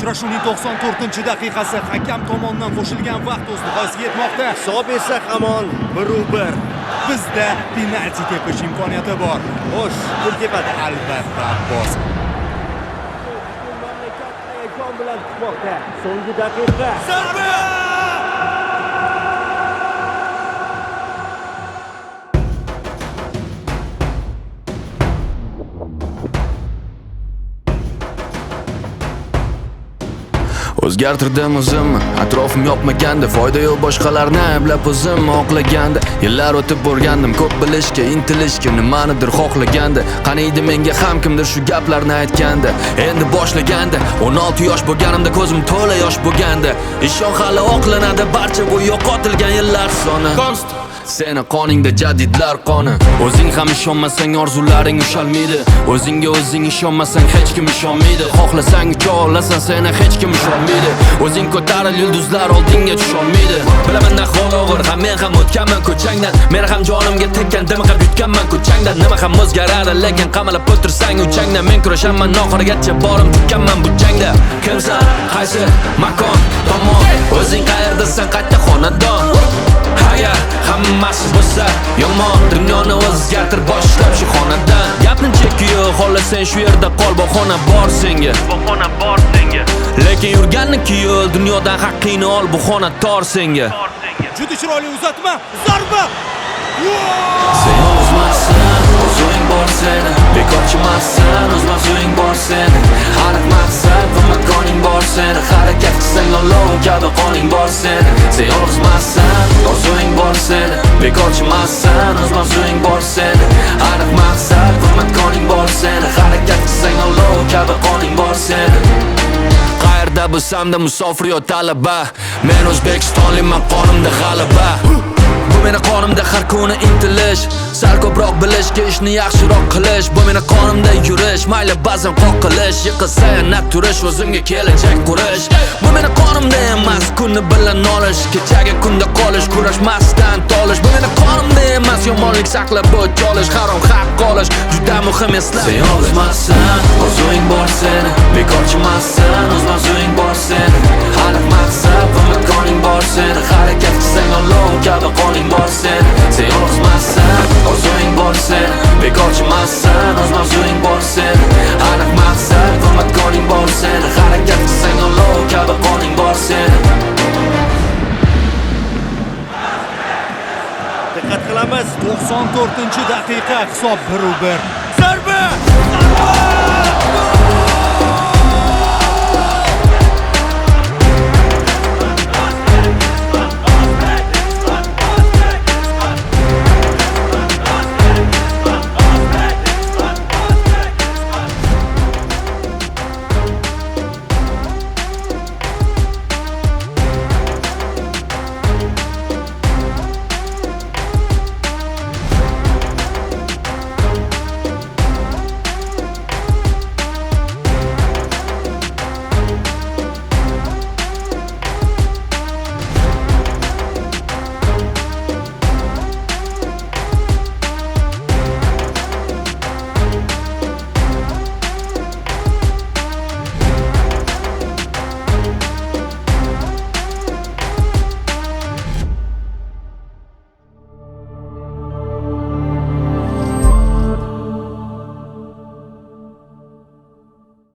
Uchrashuvning 94-daqiqasi hakam tomonidan qo'shilgan vaqt o'z nihoyasiga yetmoqda. Hisob esa hamon 1-1. Bizda penalti tepish imkoniyati bor. Xo'sh, pul tepada. Albatta Abbos. Mamlakat hayajon bilan kutmoqda. So'nggi daqiqa. Zarba! O'zgartirdim o'zimni, atrofim yoqmaganda, foyda yo'q boshqalarni ayblab o'zim oqlaganda. Yillar o'tib borgandim, ko'p bilishga, intilishga, nimanidir xohlaganda. Qaniydi menga ham kimdir shu gaplarni aytganda. Endi boshlaganda, 16 yosh bo'lganimda ko'zim to'la yosh bo'lganda. Ishon hali oqlanadi barcha bu yo'qotilgan yillar soni. Seni qoningda jadidlar qoni. O'zing ham ishonmasang orzularing ushalmaydi. O'zingga o'zing ishonmasang hech kim ishonmaydi. Xohlasang ucha olasan, seni hech kim ishonmaydi. O'zing ko'taril, yulduzlar oldinga tusholmaydi. Bilaman ahvol og'ir, ham men ham o'tganman ko'changdan. Men ham jonimga tekkan, dimiqib yutganman ko'changdan. Nima ham o'zgaradi, lekin qamalib o'tirsang uchangdan. Men kurashaman oxirigacha, borim tikkanman bu jangda. Kimsan, qaysi makon, tomon, o'zing qayerdasan, qayta xonadon. Agar hammasi bo'lsa yomon, dunyoni o'zgartir boshlab shu xonadan. Gapni chekkiyo, xohlasang shu yerda qol, bahona bor senga. Lekin yurgannikiyo, dunyodan haqqingni ol, bu xona tor senga. Juda chiroyli uzatma, zarba! Sen o'zmassan, o'zing bor seni. Bekorchimassan, o'zmasing bor seni. Aniq maqsad va makoning bor seni. Harakat qilsang olov kabi qoning bor seni. Sen o'zmassan, o'zing bor seni. Bekorchimassan, o'zmasing bor seni. Aniq maqsad va makoning bor seni. Harakat qilsang olov kabi qoning bor seni. Qayerda bo'lsam-da musofir yo talaba, men O'zbekistonliman, qonimda g'alaba. Bu meni qonimda har kuni intilish, sal ko'proq bilishga, ishni yaxshiroq qilish. Bu meni qonimda yurish, mayli ba'zan qoqilish, yiqilsa yana turish, o'zimga kelajak qurish. Bu meni qonimda emas, kunni bilan olish, kechagi kunda qolish, kurashmasdan tolish. Bu meni qonimda emas, yomonlik saqlab o'ch olish, harom haq olish, juda muhim esla. Sen o'zmassan, o'zing bor seni. Bekorchimassan, o'zmasing bor seni. Aniq maqsad va makoning bor seni. Harakat qilsang olov kabi qoning bor seni. Sen o'zmassan, o'zing bor seni. Bekorchimassan, o'zmasing bor seni. Aniq maqsad va makoning bor seni. Harakat qilsang olov kabi qoning bor seni. Diqqat qilamiz. 94-daqiqa, hisob 1-1.